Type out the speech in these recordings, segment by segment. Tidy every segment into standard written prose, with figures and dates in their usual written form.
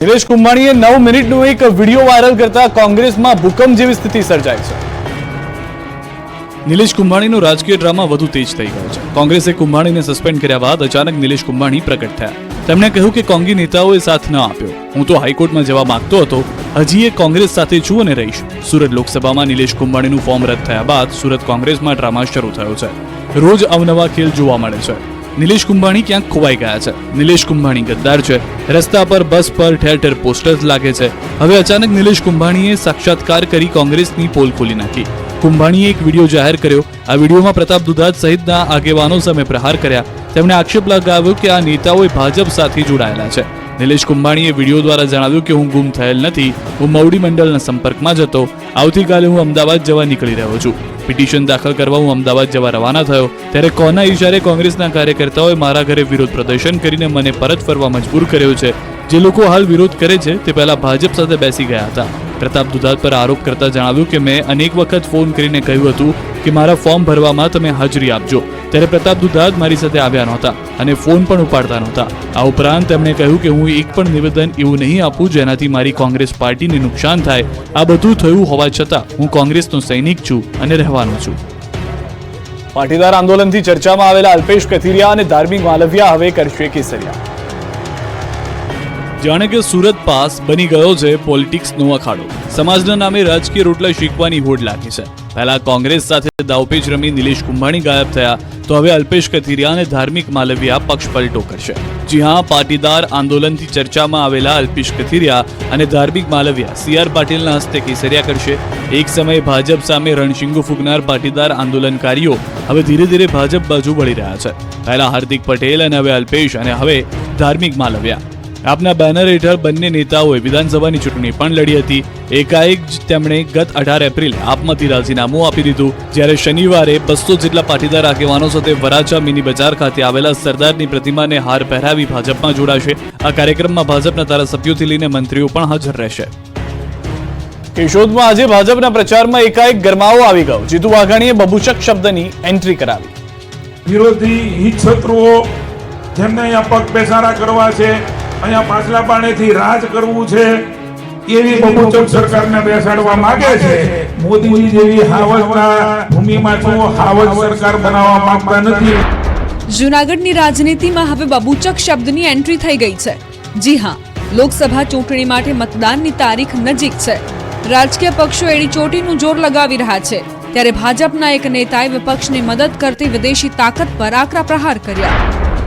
નિલેશ કુંભાણીએ 9 મિનિટનો એક video viral કરતા કોંગ્રેસમાં ભૂકંપ જેવી સ્થિતિ સર્જાઈ છે। નિલેશ કુંભાણીનો રાજકીય ડ્રામા વધુ તેજ થઈ ગયો છે। કોંગ્રેસે કુંભાણીને સસ્પેન્ડ કર્યા બાદ અચાનક નિલેશ કુંભાણી પ્રગટ થયા। તેમણે કહ્યું કે કોંગી નેતાઓએ સાથ ન આપ્યો। હું તો હાઈકોર્ટમાં જવા માંગતો હતો, હજી એ કોંગ્રેસ સાથે છું અને રહીશ। સુરત લોકસભામાં નિલેશ કુંભાણીનું ફોર્મ રદ થયા બાદ સુરત કોંગ્રેસમાં ડ્રામા શરૂ થયો છે। રોજ અવનવા ખેલ જોવા મળે છે। નિલેશ કુંભાણી ક્યાંક ખોવાઈ ગયા છે। નિલેશ કુંભાણી ગદ્દાર છે। રસ્તા પર, બસ પર ઠેર ઠેર પોસ્ટર્સ લાગે છે। હવે અચાનક નિલેશ કુંભાણીએ સાક્ષાત્કાર કરી કોંગ્રેસની પોલ ખોલી નાખી। કુંભાણીએ એક વિડીયો જાહેર કર્યો। આ વિડીયોમાં પ્રતાપ દુધાત સહિતના આગેવાનો સામે પ્રહાર કર્યા। તેમણે આક્ષેપ લગાવ્યો કે આ નેતાઓએ ભાજપ સાથે જોડાયેલા છે। નિલેશ કુંભાણીએ વિડીયો દ્વારા જણાવ્યું કે હું ગુમ થયેલ નથી, હું મવડી મંડળના સંપર્કમાં જ હતો। આવતીકાલે હું અમદાવાદ જવા નીકળી રહ્યો છું। પિટિશન દાખલ કરવા હું અમદાવાદ જવા રવાના થયો ત્યારે કોના ઇશારે કોંગ્રેસના કાર્યકર્તાઓએ મારા ઘરે વિરોધ પ્રદર્શન કરીને મને પરત ફરવા મજબૂર કર્યો છે। જે લોકો હાલ વિરોધ કરે છે તે પહેલા ભાજપ સાથે બેસી ગયા હતા। પ્રતાપ દુધાત પર આરોપ કરતા જણાવ્યું કે મેં અનેક વખત ફોન કરીને કહ્યું હતું કે મારા ફોર્મ ભરવામાં તમે હાજરી આપજો, ત્યારે પ્રતાપ દુધાત મારી સાથે આવ્યા નહોતા અને ફોન પણ ઉપાડતા નહોતા। આ ઉપરાંત તેમણે કહ્યું કે હું એક પણ નિવેદન એવું નહીં આપું જેનાથી મારી કોંગ્રેસ પાર્ટીને નુકસાન થાય। આ બધું થયું હોવા છતાં હું કોંગ્રેસનો સૈનિક છું અને રહેવાનો છું। પાટીદાર આંદોલનથી ચર્ચામાં આવેલા અલ્પેશ કથિરિયા અને ધાર્મિક માલવિયા હવે કરશે કેસરિયા। જાણે કે સુરત પાસ બની ગયો છે પોલિટિક્સનો અખાડો। સમાજના નામે રાજકીય રોટલા શીખવાની હોડ લાગી છે। પહેલા કોંગ્રેસ સાથે દાવપેચ રમી નિલેશ કુંભાણી ગાયબ થયા તો હવે અલ્પેશ કથિરિયા અને ધાર્મિક માલવિયા પક્ષ પલટો કરશે। જી હા, પાટીદાર આંદોલનથી ચર્ચામાં આવેલા અલ્પેશ કથિરિયા અને ધાર્મિક માલવિયા CR પાટીલના હસ્તે કેસરિયા કરશે। એક સમયે ભાજપ સામે રણશીંગો ફૂંકનાર પાટીદાર આંદોલનકારીઓ હવે ધીરે ધીરે ભાજપ બાજુ વળી રહ્યા છે। પહેલા હાર્દિક પટેલ અને હવે અલ્પેશ અને હવે ધાર્મિક માલવિયા। આપના બેનર હેઠળ બંને નેતાઓએ વિધાનસભાની ચૂંટણી પણ લડી હતી। એકાએક જ તેમણે ગત 18 એપ્રિલે આપમાંથી રાજીનામું આપી દીધું। જ્યારે શનિવારે 200 જેટલા પાટીદાર આગેવાનો સાથે વરાછા મિની બજાર ખાતે આવેલા સરદારની પ્રતિમાને હાર પહેરાવી ભાજપમાં જોડાશે। આ કાર્યક્રમમાં ભાજપના ધારાસભ્યોથી લઈને મંત્રીઓ પણ હાજર રહેશે। કેશોદમાં આજે ભાજપના પ્રચારમાં એકાએક ગરમાવો આવી ગયો। જીતુ વાઘાણીએ બબુચક શબ્દની એન્ટ્રી કરાવી। વિરોધી હિત શત્રુઓ જેમને અહીંયા પગ બેસારા કરવા છે, અહીંયા પાછલા પાણીથી રાજ કરવું છે, એવી બબુચક સરકારને બેસાડવા માંગે છે। મોદીજી જેવી હાવજના ભૂમિમાં છો હાવજ સરકાર બનાવવા માંગતા નથી। જૂનાગઢની રાજનીતિમાં હવે બબુચક શબ્દની એન્ટ્રી થઈ ગઈ છે। જી હા, લોકસભા ચૂંટણી માટે મતદાનની તારીખ નજીક છે। રાજકીય પક્ષો એડી ચોટીનું જોર લગાવી રહ્યા છે ત્યારે ભાજપના એક નેતાએ વિપક્ષની મદદ કરતી વિદેશી તાકાત પર આકરા પ્રહાર કર્યા।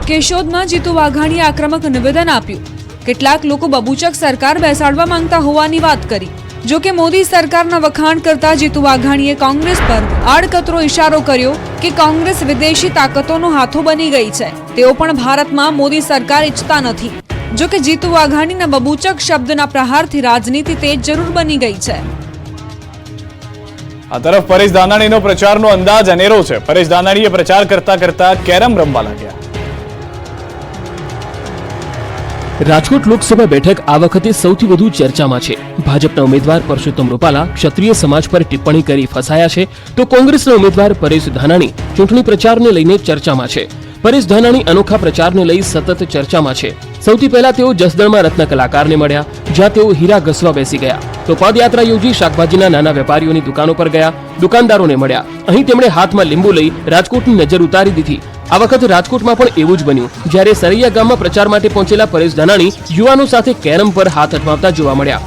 કેશોદમાં જીતુ વાઘાણીએ આક્રમક નિવેદન આપ્યું। કેટલાક લોકો બબુચક સરકાર બેસાડવા માંગતા હોવાની વાત કરી। જો કે મોદી સરકારના વખાણ કરતા જીતુ વાઘાણીએ કોંગ્રેસ પર આડકતરો ઇશારો કર્યો કે કોંગ્રેસ વિદેશી તાકાતોનો હાથો બની ગઈ છે। તેઓ પણ ભારતમાં મોદી સરકાર ઈચ્છતા નથી। જો કે જીતુ વાઘાણીના બબુચક શબ્દના પ્રહારથી રાજનીતિ તેજ જરૂર બની ગઈ છે। આ તરફ પરેશ ધાનાણીનો પ્રચારનો અંદાજ અનેરો છે। પરેશ ધાનાણીએ પ્રચાર કરતા કરતા કેરમ રમવા લાગ્યા। રાજકોટ લોકસભા બેઠક આ વખતે સૌથી વધુ ચર્ચામાં છે। ભાજપના ઉમેદવાર પરસોત્તમ રૂપાલા ક્ષત્રિય સમાજ પર ટિપ્પણી કરી ફસાયા છે તો કોંગ્રેસના ઉમેદવાર પરેશ ધાનાણી ચૂંટણી પ્રચારને લઈને ચર્ચામાં છે। પરેશ ધાનાણી અનોખા પ્રચારને લઈ સતત ચર્ચામાં છે। સૌથી પહેલા તેઓ જસદણમાં રત્ન કલાકારને મળ્યા, જ્યાં તેઓ હીરા ઘસવા બેસી ગયા। તો પદયાત્રા યોજી શાકભાજીના નાના વેપારીઓની દુકાનો પર ગયા, દુકાનદારોને મળ્યા। અહીં તેમણે હાથમાં લીંબુ લઈ રાજકોટની નજર ઉતારી દીધી। આ વખતે રાજકોટમાં પણ એવું જ બન્યું, જ્યારે સરૈયા ગામમાં પ્રચાર માટે પહોંચેલા પરેશ ધાનાણી યુવાનો સાથે કેરમ પર હાથ અજમાવતા જોવા મળ્યા।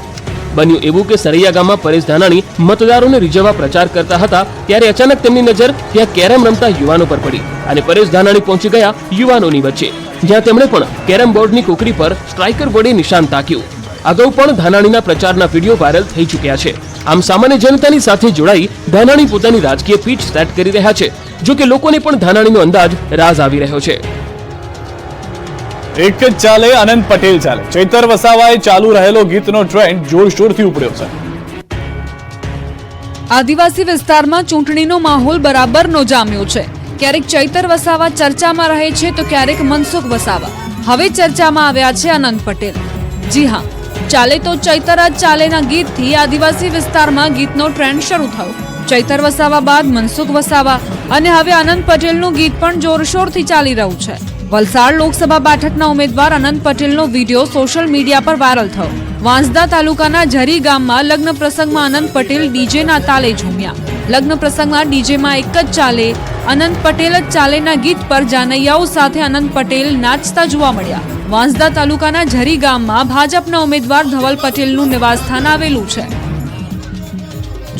બન્યું એવું કે સરૈયા ગામમાં પરેશ ધાનાણી મતદારોને રીઝવવા પ્રચાર કરતા હતા ત્યારે અચાનક તેમની નજર ત્યાં કેરમ રમતા યુવાનો પર પડી અને પરેશ ધાનાણી પહોંચી ગયા યુવાનોની વચ્ચે, જ્યાં તેમણે પણ કેરમ બોર્ડની કુકરી પર સ્ટ્રાઇકર વડે નિશાન તાક્યું। અગાઉ પણ ધાનાણીના પ્રચારના વિડીયો વાયરલ થઈ ચૂક્યા છે। આમ સામાન્ય જનતાની સાથે જોડાઈ ધાનાણી પોતાની રાજકીય પીચ સેટ કરી રહ્યા છે। જો કે લોકોને પણ ધાનાણીનો અંદાજ રાજ આવી રહ્યો છે। એક જ ચાલે આનંદ પટેલ ચાલે। ચૈતર વસાવાએ ચાલુ રહેલો ગીતનો ટ્રેન્ડ જોરશોરથી ઉપડ્યો છે। આદિવાસી વિસ્તારમાં ચૂંટણીનો માહોલ બરાબરનો જામ્યો છે। ક્યારેક ચૈતર વસાવા ચર્ચામાં રહે છે તો ક્યારેક મનસુખ વસાવા। હવે ચર્ચામાં આવ્યા છે આનંદ પટેલ। જી હા, ચાલે તો ચૈતર જ ચાલેના ગીતથી આદિવાસી વિસ્તારમાં ગીતનો ટ્રેન્ડ શરૂ થયો। ચૈતર વસાવા બાદ મનસુખ વસાવા અને હવે આનંદ પટેલનું ગીત પણ જોરશોરથી ચાલી રહ્યું છે। વલસાડ લોકસભા બેઠકના ઉમેદવાર અનંત પટેલનો વિડીયો સોશિયલ મીડિયા પર વાયરલ થયો. વાંસદા તાલુકાના ઝરી ગામમાં લગ્ન પ્રસંગમાં અનંત પટેલ ડીજેના તાલે ઝૂમ્યા. લગ્ન પ્રસંગમાં ડીજેમાં એક જ ચાલે અનંત પટેલ જ ચાલેના ગીત પર જાનૈયાઓ સાથે અનંત પટેલ નાચતા જોવા મળ્યા. વાંસદા તાલુકાના ઝરી ગામમાં ભાજપના ઉમેદવાર ધવલ પટેલનું નિવાસસ્થાન આવેલું છે.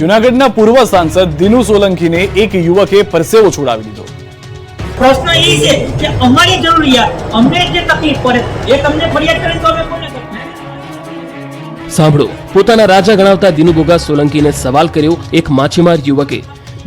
જૂનાગઢના પૂર્વ સાંસદ દિનુ સોલંકીને એક યુવકે પરસેવો છોડાવી દીધો. પ્રશ્ન એ છે કે અમારી જરૂરિયાત અમને જે તકલીફ પડે એ તમને ફરિયાદ કરે તો અમે કોને કરશું? સાંભળો, પોતાના રાજા ગણાવતા દિનુ ગોગા સોલંકીને સવાલ કર્યો એક માછીમાર યુવકે.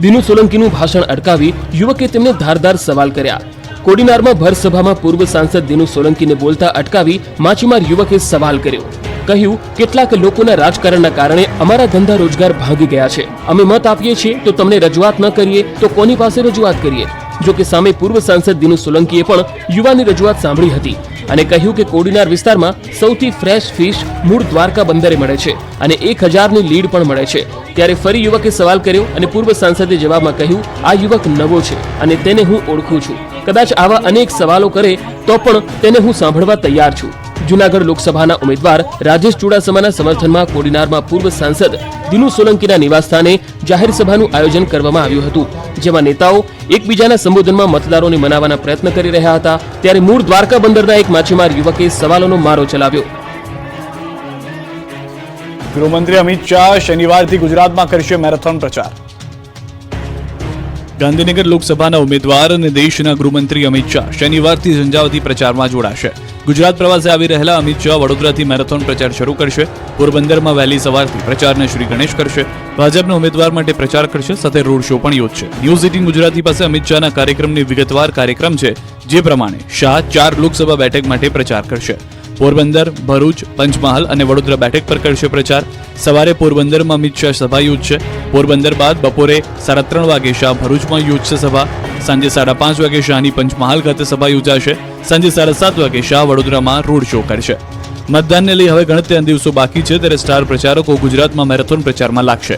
દિનુ સોલંકીનું ભાષણ અટકાવી યુવકે તેમને ધારદાર સવાલ કર્યા. કોડીનારમાં ભર સભામાં પૂર્વ સાંસદ દિનુ સોલંકીને બોલતા અટકાવી માછીમાર યુવકે સવાલ કર્યો. કહ્યું, કેટલાક લોકોના રાજકારણના કારણે અમારા ધંધા રોજગાર ભાંગી ગયા છે. અમે મત આપીએ છીએ તો તમને રજૂઆત ન કરીએ તો કોની પાસે રજૂઆત કરીએ? જો કે સામે પૂર્વ સાંસદ દિનુ સોલંકીએ પણ યુવાનની રજૂઆત સાંભળી હતી અને કહ્યું કે કોડીનાર વિસ્તારમાં સૌથી ફ્રેશ ફિશ મૂળ દ્વારકા બંદરે મળે છે અને 1000ની લીડ પણ મળે છે. ત્યારે ફરી યુવકે સવાલ કર્યો અને પૂર્વ સાંસદે જવાબમાં કહ્યું, આ યુવક નવો છે અને તેને હું ઓળખું છું. કદાચ આવા અનેક સવાલો કરે તો પણ તેને હું સાંભળવા તૈયાર છું. જૂનાગઢ લોકસભાના ઉમેદવાર રાજેશ ચુડાસમાના સમર્થનમાં કોડીનારમાં પૂર્વ સાંસદ દિનુ સોલંકીના નિવાસસ્થાને જાહેર સભાનું આયોજન કરવામાં આવ્યું હતું, જેમાં નેતાઓ એકબીજાના સંબોધનમાં મતદારોને મનાવવાના પ્રયત્ન કરી રહ્યા હતા. ત્યારે મૂળ દ્વારકા બંદરના એક માછીમાર યુવકે સવાલોનો મારો ચલાવ્યો. ગૃહમંત્રી અમિત શાહ શનિવારથી ગુજરાતમાં કરશે મેરેથોન પ્રચાર. ગાંધીનગર લોકસભાના ઉમેદવાર અને દેશના ગૃહમંત્રી અમિત શાહ શનિવારથી ઝંઝાવતી પ્રચારમાં જોડાશે. ગુજરાત પ્રવાસે આવી રહેલા અમિત શાહ વડોદરાથી મેરેથોન પ્રચાર શરૂ કરશે. પોરબંદરમાં વહેલી સવારથી પ્રચારને શ્રી ગણેશ કરશે. ભાજપના ઉમેદવાર માટે પ્રચાર કરશે, સાથે રોડ શો પણ યોજશે. ન્યૂઝ 18 ગુજરાતી પાસે અમિત શાહના કાર્યક્રમની વિગતવાર કાર્યક્રમ છે, જે પ્રમાણે શાહ 4 લોકસભા બેઠક માટે પ્રચાર કરશે. પોરબંદર, ભરૂચ, પંચમહાલ અને વડોદરા બેઠક પર કરશે પ્રચાર. સવારે પોરબંદરમાં અમિત શાહ સભા યોજશે. પોરબંદર બાદ બપોરે 3:30 વાગે શાહ ભરૂચમાં યોજશે સભા. સાંજે 5:30 વાગે શાહની પંચમહાલ ખાતે સભા યોજાશે. સાંજે 7:30 વાગે શાહ વડોદરામાં રોડ શો કરશે. મતદાનને લઈ હવે ગણતરીના દિવસો બાકી છે, ત્યારે સ્ટાર પ્રચારકો ગુજરાતમાં મેરેથોન પ્રચારમાં લાગશે.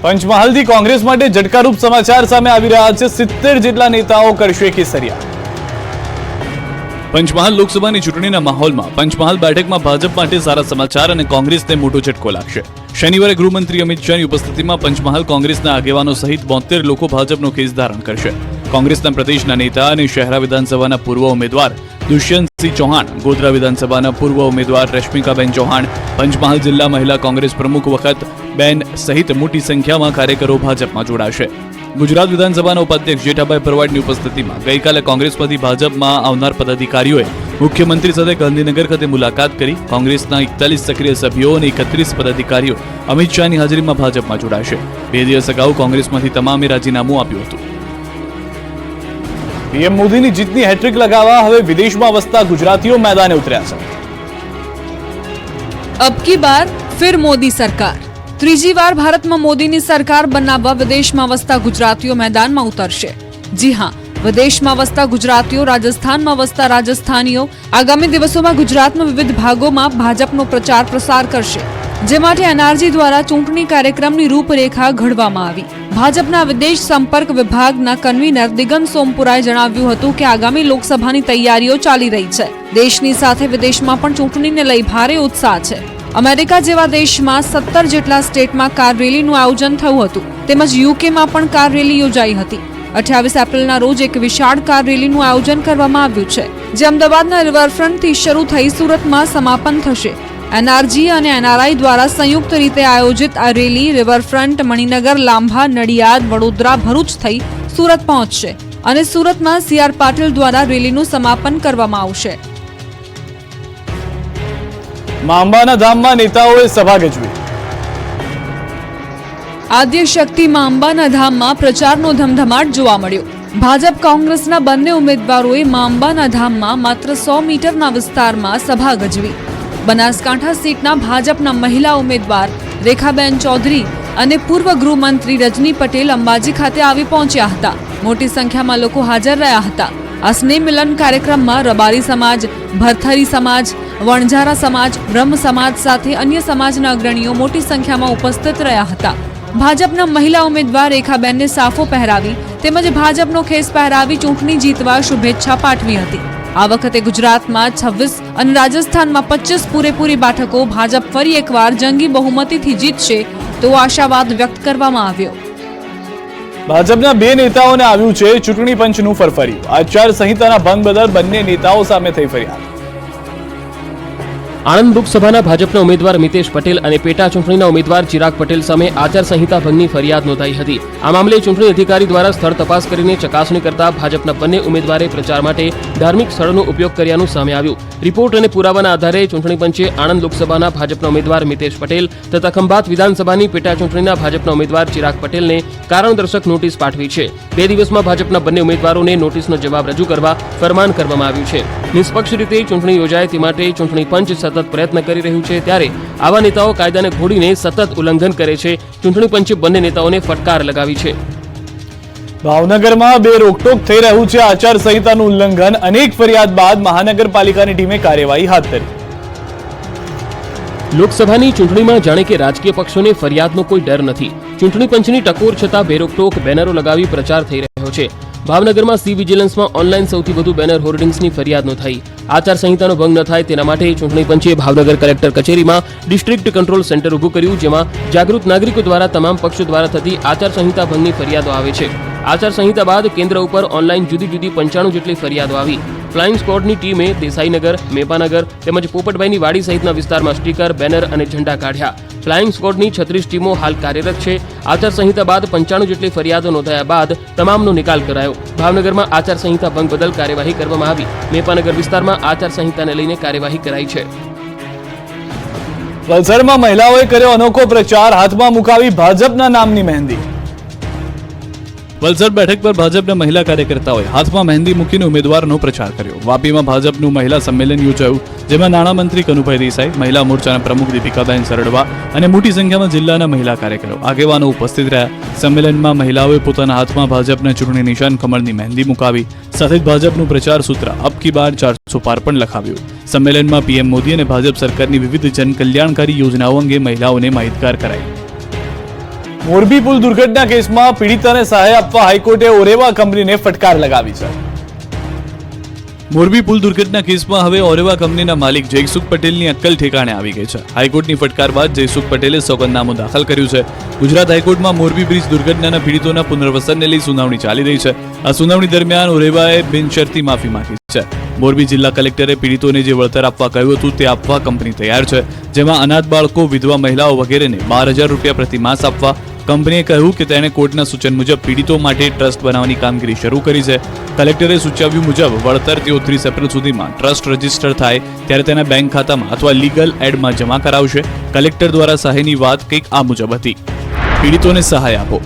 પંચમહાલથી કોંગ્રેસ માટે ઝટકારૂપ સમાચાર સામે આવી રહ્યા છે. 70 જેટલા નેતાઓ કરશે કેસરિયા. પંચમહાલ લોકસભાની ચૂંટણીના માહોલમાં પંચમહાલ બેઠકમાં ભાજપ માટે સારા સમાચાર અને કોંગ્રેસને મોટો ઝટકો લાગશે. શનિવારે ગૃહમંત્રી અમિત શાહની ઉપસ્થિતિમાં પંચમહાલ કોંગ્રેસના આગેવાનો સહિત 72 લોકો ભાજપનો કેસ ધારણ કરશે. કોંગ્રેસના પ્રદેશના નેતા અને શહેરા વિધાનસભાના પૂર્વ ઉમેદવાર દુષ્યંતસિંહ ચૌહાણ, ગોધરા વિધાનસભાના પૂર્વ ઉમેદવાર રશ્મિકાબેન ચૌહાણ, પંચમહાલ જિલ્લા મહિલા કોંગ્રેસ પ્રમુખ વખત બેન સહિત મોટી સંખ્યામાં કાર્યકરો ભાજપમાં જોડાશે. ગુજરાત વિધાનસભાના ઉપાધ્યક્ષ જેઠાભાઈ ભરવાડની ઉપસ્થિતિમાં ગઈકાલે કોંગ્રેસમાંથી ભાજપમાં આવનાર પદાધિકારીઓએ મુખ્યમંત્રી સાથે ગાંધીનગર ખાતે મુલાકાત કરી. કોંગ્રેસના 41 સક્રિય સભ્યો અને 31 પદાધિકારીઓ અમિત શાહની હાજરીમાં ભાજપમાં જોડાશે. 2 દિવસ અગાઉ કોંગ્રેસમાંથી તમામે રાજીનામું આપ્યું હતું. પીએમ મોદીની જીતની હેટ્રિક લગાવવા હવે વિદેશમાં વસતા ગુજરાતીઓ મેદાને ઉતર્યા છે. અબ કી બાર ફિર મોદી સરકાર. ત્રીજી વાર ભારતમાં મોદીની સરકાર બનાવવા વિદેશમાં વસતા ગુજરાતીઓ મેદાનમાં ઉતરશે. જી હા, વિદેશમાં વસતા ગુજરાતીઓ, રાજસ્થાનમાં વસતા રાજસ્થાનીઓ આગામી દિવસોમાં ગુજરાતના વિવિધ ભાગોમાં ભાજપનો પ્રચાર પ્રસાર કરશે, જે માટે એનઆરજી દ્વારા ચૂંટણી કાર્યક્રમની રૂપરેખા ઘડવામાં આવી. ભાજપના વિદેશ સંપર્ક વિભાગના કન્વીનર દિગંત સોમપુરાએ જણાવ્યું હતું કે આગામી લોકસભાની તૈયારીઓ ચાલી રહી છે. દેશની સાથે વિદેશમાં પણ ચૂંટણીને લઈ ભારે ઉત્સાહ છે. અમેરિકા જેવા દેશમાં 17 જેટલા સ્ટેટમાં કાર રેલીનું આયોજન થયું હતું, તેમજ યુકેમાં પણ કાર રેલી યોજાઈ હતી. 28 એપ્રિલના રોજ એક વિશાળ કાર રેલીનું આયોજન કરવામાં આવ્યું છે, જે અમદાવાદના રિવરફ્રન્ટથી શરૂ થઈ સુરતમાં સમાપન થશે. એનઆરજી અને એનઆરઆઈ દ્વારા સંયુક્ત રીતે આયોજિત આ રેલી રિવરફ્રન્ટ, મણિનગર, લાંભા, નડિયાદ, વડોદરા, ભરૂચ થઈ સુરત પહોંચશે અને સુરતમાં CR પાટીલ દ્વારા રેલીનું સમાપન કરવામાં આવશે. અંબાના ધામમાં નેતાઓએ સભા ગજવી. આદ્ય શક્તિ અંબાના ધામમાં પ્રચારનો ધમધમાટ જોવા મળ્યો. ભાજપ કોંગ્રેસના બંને ઉમેદવારોએ અંબાના ધામમાં માત્ર 100 મીટરના વિસ્તારમાં સભા ગજવી. બનાસકાંઠા સીટના ભાજપના મહિલા ઉમેદવાર રેખાબેન ચૌધરી અને પૂર્વ ગૃહમંત્રી રજની પટેલ અંબાજી ખાતે આવી પહોંચ્યા હતા. મોટી સંખ્યામાં લોકો હાજર રહ્યા હતા. આ સ્નેહ મિલન કાર્યક્રમમાં રબારી સમાજ, ભરથરી સમાજ, વણઝારા સમાજ, બ્રહ્મ સમાજ સાથે અન્ય સમાજના અગ્રણીઓ મોટી સંખ્યામાં ઉપસ્થિત રહ્યા હતા. ભાજપના મહિલા ઉમેદવાર રેખાબેનને સાફો પહેરાવી તેમજ ભાજપનો ખેસ પહેરાવી ચૂંટણી જીતવા શુભેચ્છા પાઠવી હતી. આ વખતે ગુજરાતમાં 26 અને રાજસ્થાનમાં 25 પૂરેપૂરી બેઠકો ભાજપ ફરી એકવાર જંગી બહુમતીથી જીતશે તો આશાવાદ વ્યક્ત કરવામાં આવ્યો. ભાજપના બે નેતાઓને આવ્યું છે ચૂંટણી પંચનું ફરફરિયું. આચાર સંહિતાના ભંગ બદલ બંને નેતાઓ સામે થઈ ફરિયાદ. આણંદ લોકસભાના ભાજપના ઉમેદવાર મિતેશ પટેલ અને પેટા ચૂંટણીના ઉમેદવાર ચિરાગ પટેલ સામે આચારસંહિતા ભંગની ફરિયાદ નોંધાઈ હતી. આ મામલે ચૂંટણી અધિકારી દ્વારા સ્થળ તપાસ કરીને ચકાસણી કરતા ભાજપના બંને ઉમેદવારે પ્રચાર માટે ધાર્મિક સ્થળોનો ઉપયોગ કર્યાનું સામે આવ્યું. રિપોર્ટ અને પુરાવાના આધારે ચૂંટણી પંચે આણંદ લોકસભાના ભાજપના ઉમેદવાર મિતેશ પટેલ તથા ખંભાત વિધાનસભાની પેટા ચૂંટણીના ભાજપના ઉમેદવાર ચિરાગ પટેલને કારણદર્શક નોટિસ પાઠવી છે. 2 દિવસમાં ભાજપના બંને ઉમેદવારોને નોટિસનો જવાબ રજૂ કરવા ફરમાન કરવામાં આવ્યું છે. નિષ્પક્ષ રીતે ચૂંટણી યોજાય તે માટે ચૂંટણી પંચ સતત પ્રયત્ન કરી રહ્યું છે ત્યારે આવા નેતાઓ કાયદાને ઘોડીને સતત ઉલ્લંઘન કરે છે. ચૂંટણી પંચે બંને નેતાઓને ફટકાર લગાવી છે. ભાવનગરમાં બે રોકટોક થઈ રહ્યું છે આચાર સંહિતાનું ઉલ્લંઘન. અનેક ફરિયાદ બાદ મહાનગરપાલિકાની ટીમે કાર્યવાહી હાથ ધરી. લોકસભાની ચૂંટણીમાં જાણે કે રાજકીય પક્ષોને ફરિયાદનો કોઈ ડર નથી. ચૂંટણી પંચની ટકોર છતાં બેરોકટોક બેનરો લગાવી પ્રચાર થઈ રહ્યો છે. ભાવનગરમાં સી વિજિલન્સમાં ઓનલાઈન સૌથી વધુ બેનર હોર્ડિંગ્સની ફરિયાદ નોંધાઈ. આચાર સંહિતાનો ભંગ ન થાય તેના માટે ચૂંટણી પંચે ભાવનગર કલેક્ટર કચેરીમાં ડિસ્ટ્રિક્ટ કંટ્રોલ સેન્ટર ઊભું કર્યું, જેમાં જાગૃત નાગરિકો દ્વારા તમામ પક્ષો દ્વારા થતી આચાર સંહિતા ભંગની ફરિયાદો આવે છે. આચાર સંહિતા બાદ કેન્દ્ર ઉપર ઓનલાઈન જુદી જુદી 95 જેટલી ફરિયાદો આવી. ફ્લાઇંગ સ્ક્વોડની ટીમે દેસાઈનગર, મેપાનગર તેમજ પોપટભાઈની વાડી સહિતના વિસ્તારમાં સ્ટીકર, બેનર અને ઝંડા કાઢ્યા. ફ્લાઇંગ સ્ક્વોડની 36 ટીમો હાલ કાર્યરત છે. આચાર સંહિતા બાદ 95 જેટલી ફરિયાદો નોંધાયા બાદ તમામનો નિકાલ કરાયો. ભાવનગરમાં આચાર સંહિતા ભંગ બદલ કાર્યવાહી કરવામાં આવી. મેપાનગર વિસ્તારમાં આચાર સંહિતાને લઈને કાર્યવાહી કરાઈ છે. વલસાડમાં મહિલાઓએ કર્યો અનોખો પ્રચાર. હાથમાં મુકાવી ભાજપના નામની મહેંદી. વલસાડ બેઠક પર ભાજપના મહિલા કાર્યકર્તાઓએ હાથમાં મહેંદી મૂકીને ઉમેદવારનો પ્રચાર કર્યો. વાપીમાં ભાજપનું મહિલા સંમેલન યોજાયું, જેમાં નાણામંત્રી કનુભાઈ દેસાઈ, મહિલા મોરચાના પ્રમુખ દીપિકાબેન સરડવા અને મોટી સંખ્યામાં જિલ્લાના મહિલા કાર્યકરો આગેવાનો ઉપસ્થિત રહ્યા. સંમેલનમાં મહિલાઓએ પોતાના હાથમાં ભાજપના ચૂંટણી નિશાન કમળની મહેંદી મુકાવી. સાથે જ ભાજપનું પ્રચાર સૂત્ર અબ કી બાર 400 પાર પણ લખાવ્યું. સંમેલનમાં પીએમ મોદી અને ભાજપ સરકારની વિવિધ જનકલ્યાણકારી યોજનાઓ અંગે મહિલાઓને માહિતગાર કરાઈ. મોરબી પુલ દુર્ઘટના કેસમાં પીડિતાને સહાય આપવા હાઈકોર્ટે ઓરેવા કંપનીને ફટકાર લગાવી છે. મોરબી પુલ દુર્ઘટના કેસમાં હવે ઓરેવા કંપનીના માલિક જયસુખ પટેલની અક્કલ ઠેકાણે આવી ગઈ છે. હાઈકોર્ટની ફટકાર બાદ જયસુખ પટેલે સોગંદનામું દાખલ કર્યું છે. ગુજરાત હાઈકોર્ટમાં મોરબી બ્રિજ દુર્ઘટનાના પીડિતોના પુનર્વસનને લઈ સુનાવણી ચાલી રહી છે. આ સુનાવણી દરમિયાન ઓરેવાએ બિનશરતી માફી માંગી છે. મોરબી જિલ્લા કલેક્ટરે પીડિતોને જે વળતર આપવા કહ્યું હતું તે આપવા કંપની તૈયાર છે, જેમાં અનાથ બાળકો, વિધવા મહિલાઓ વગેરેને 12,000 રૂપિયા પ્રતિ માસ આપવા કંપનીએ કહ્યું કે તેણે કોર્ટના સૂચન મુજબ પીડિતો માટે ટ્રસ્ટ બનાવવાની કામગીરી શરૂ કરી છે. કલેક્ટરે સૂચવ્યું મુજબ વળતર તેઓ 30 એપ્રિલ સુધીમાં ટ્રસ્ટ રજીસ્ટર થાય ત્યારે તેના બેંક ખાતામાં અથવા લીગલ એડમાં જમા કરાવશે. કલેક્ટર દ્વારા સહાયની વાત કંઈક આ મુજબ હતી. પીડિતોને સહાય આપો.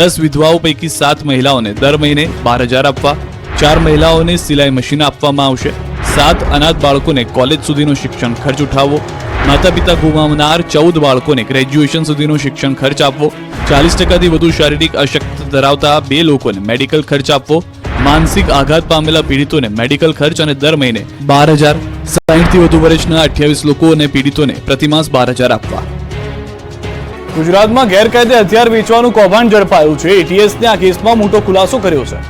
10 વિધવાઓ પૈકી 7 મહિલાઓને દર મહિને 12,000 આપવા. 4 મહિલાઓને સિલાઈ મશીન આપવામાં આવશે. 7 અનાથ બાળકોને કોલેજ સુધીનો શિક્ષણ ખર્ચ ઉઠાવવો. માતા પિતા ગુમાવનાર 14 બાળકોને ગ્રેજ્યુએશન સુધીનો શિક્ષણ ખર્ચ આપવો. 40% વધુ શારીરિક અશક્ત ધરાવતા 2 લોકોને મેડિકલ ખર્ચ આપવો. માનસિક આઘાત પામેલા પીડિતોને મેડિકલ ખર્ચ અને દર મહિને 12,000. 60 થી વધુ વર્ષના 28 લોકો અને પીડિતોને પ્રતિમાસ 12,000 આપવા. ગુજરાતમાં ગેરકાયદે હથિયાર વેચવાનું કૌભાંડ ઝડપાયું છે. એટીએસને આ કેસમાં મોટો ખુલાસો કર્યો છે.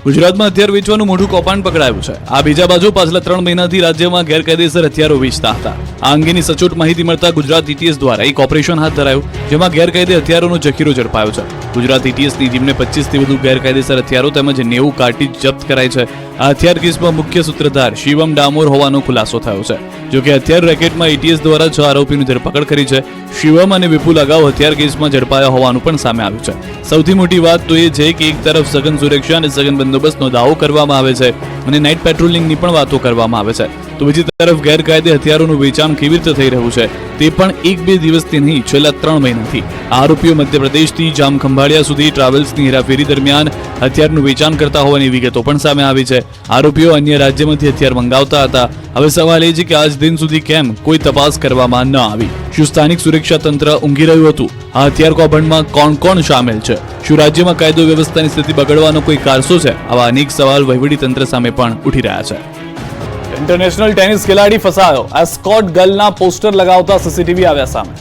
ગુજરાતમાં હથિયાર વેચવાનું મોટું કૌભાંડ પકડાયું છે. આ બીજા બાજુ પાછલા 3 મહિનાથી રાજ્યમાં ગેરકાયદેસર હથિયારો વેચતા હતા. આ અંગેની સચોટ માહિતી મળતા ગુજરાત એટીએસ દ્વારા એક ઓપરેશન હાથ ધરાયું, જેમાં ગેરકાયદે હથિયારોનો જખીરો ઝડપાયો છે. ગુજરાત એટીએસની ટીમને 25 થી વધુ ગેરકાયદેસર હથિયારો તેમજ 90 કાર્ટીજ જપ્ત કરાઈ છે. આ હથિયાર કેસમાં મુખ્ય સૂત્રધાર શિવમ ડામોર હોવાનો ખુલાસો થયો છે. જોકે હથિયાર રેકેટમાં એટીએસ દ્વારા 6 આરોપીની ધરપકડ કરી છે. શિવમ અને વિપુલ અગાઉ હથિયાર કેસમાં ઝડપાયા હોવાનું પણ સામે આવ્યું છે. સૌથી મોટી વાત તો એ છે કે એક તરફ સઘન સુરક્ષા અને સઘન બંદોબસ્તનો દાવો કરવામાં આવે છે અને નાઇટ પેટ્રોલિંગની પણ વાતો કરવામાં આવે છે, તો બીજી તરફ ગેરકાયદે હથિયારોનું વેચાણ કેવી રીતે થઈ રહ્યું છે તે પણ 1-2 દિવસથી નહીં, છેલ્લા 3 મહિનાથી. આરોપીઓ મધ્યપ્રદેશથી જામખંભાળિયા સુધી ટ્રાવેલ્સની હેરાફેરી દરમિયાન હથિયારનું વેચાણ કરતા હોવાની વિગતો પણ સામે આવી છે. આરોપીઓ અન્ય રાજ્યમાંથી હથિયાર મંગાવતા હતા. હવે સવાલ એ છે કે આજ દિન સુધી કેમ કોઈ તપાસ કરવામાં ન આવી? શું સ્થાનિક સુરક્ષા તંત્ર ઊંઘી રહ્યું હતું? આ હથિયાર કૌભાંડમાં કોણ કોણ સામેલ છે? શું રાજ્યમાં કાયદો વ્યવસ્થાની સ્થિતિ બગડવાનો કોઈ કારસો છે? આવા અનેક સવાલ વહીવટી તંત્ર સામે પણ ઉઠી રહ્યા છે. ઇન્ટરનેશનલ ટેનિસ ખેલાડી ફસાયો. એસ્કોટ ગર્લના પોસ્ટર લગાવતા સીસીટીવી આવ્યા સામે.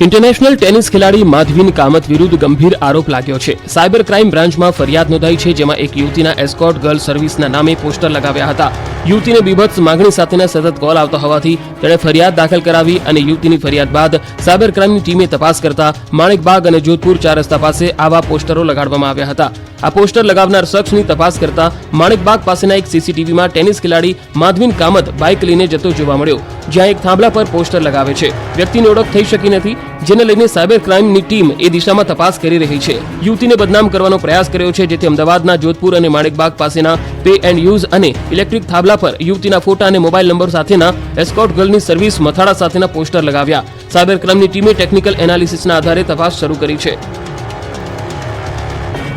ઇન્ટરનેશનલ ટેનિસ ખેલાડી માધવીન કામત વિરુદ્ધ ગંભીર આરોપ લાગ્યો છે. સાયબર ક્રાઇમ બ્રાન્ચમાં ફરિયાદ નોંધાઈ છે, જેમાં એક યુવતીના એસ્કોર્ટ ગર્લ સર્વિસના નામે પોસ્ટર લગાવ્યા હતા. યુવતીને બીભત્સ માંગણી સાથેના સતત કોલ આવતા હોવાથી તેણે ફરિયાદ દાખલ કરાવી અને યુવતીની ફરિયાદ બાદ સાયબર ક્રાઇમની ટીમે તપાસ કરતા માણેકબાગ અને જોધપુર 4 રસ્તા પાસે આવા પોસ્ટરો લગાડવામાં આવ્યા હતા. આ પોસ્ટર લગાવનાર શખ્સની તપાસ કરતા માણેકબાગ પાસેના એક સીસીટીવીમાં ટેનિસ ખેલાડી માધવીન કામત બાઇક લઈને જતો જોવા મળ્યો, જ્યાં એક થાંભલા પર પોસ્ટર લગાવે છે. વ્યક્તિની ઓળખ થઈ શકી નથી, જેને લઈને સાયબર ક્રાઇમની ટીમ એ દિશામાં તપાસ કરી રહી છે. યુવતીને બદનામ કરવાનો પ્રયાસ કર્યો છે, જેથી અમદાવાદના જોધપુર અને માણેકબાગ પાસેના પે એન્ડ યુઝ અને ઇલેક્ટ્રિક થાંભલા પર યુવતીના ફોટા અને મોબાઈલ નંબર સાથેના એસ્કોર્ટ ગર્લની સર્વિસ મથાળા સાથેના પોસ્ટર લગાવ્યા. સાયબર ક્રાઇમની ટીમે ટેકનિકલ એનાલિસિસના આધારે તપાસ શરૂ કરી છે.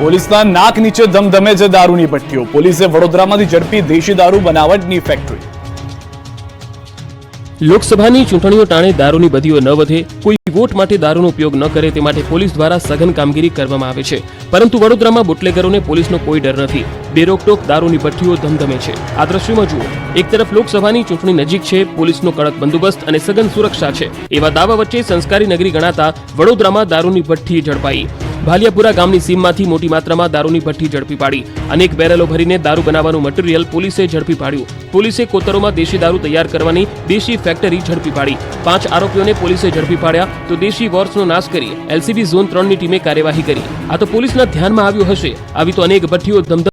પોલીસના નાક નીચે ધમધમે છે દારૂની ભઠ્ઠીઓ. પોલીસે વડોદરામાંથી ઝડપી દેશી દારૂ બનાવટની ફેક્ટરી. લોકસભાની ચૂંટણીઓ ટાણે દારૂની બદીઓ ન વધે, કોઈ વોટ માટે દારૂનો ઉપયોગ ન કરે તે માટે પોલીસ દ્વારા સઘન કામગીરી કરવામાં આવે છે. પરંતુ વડોદરામાં બુટલેગરોને પોલીસનો કોઈ ડર નથી. બેરોકટોક દારૂની ભઠ્ઠીઓ ધમધમે છે. આ દ્રશ્યોમાં જુઓ, એક તરફ લોકસભાની ચૂંટણી નજીક છે, પોલીસનો કડક બંદોબસ્ત અને સઘન સુરક્ષા છે. એવા દાવા વચ્ચે સંસ્કારી નગરી ગણાતા વડોદરામાં દારૂની ભઠ્ઠી ઝડપાઈ. ભાલિયાપુરા ગામની સીમમાંથી મોટી માત્રામાં દારૂની ભઠ્ઠી ઝડપી પાડી. અનેક બેરલો ભરીને દારૂ બનાવવાનું મટીરીયલ પોલીસે ઝડપી પાડ્યું. પોલીસે કોતરોમાં દેશી દારૂ તૈયાર કરવાની દેશી ફેક્ટરી ઝડપી પાડી. 5 આરોપીઓને પોલીસે ઝડપી પાડ્યા તો દેશી વોર્સનો નાશ કરી એલસીબી ઝોન 3ની ટીમે કાર્યવાહી કરી. આ તો પોલીસના ધ્યાનમાં આવ્યું હશે. આવી તો અનેક ભઠ્ઠીઓ ધમધમ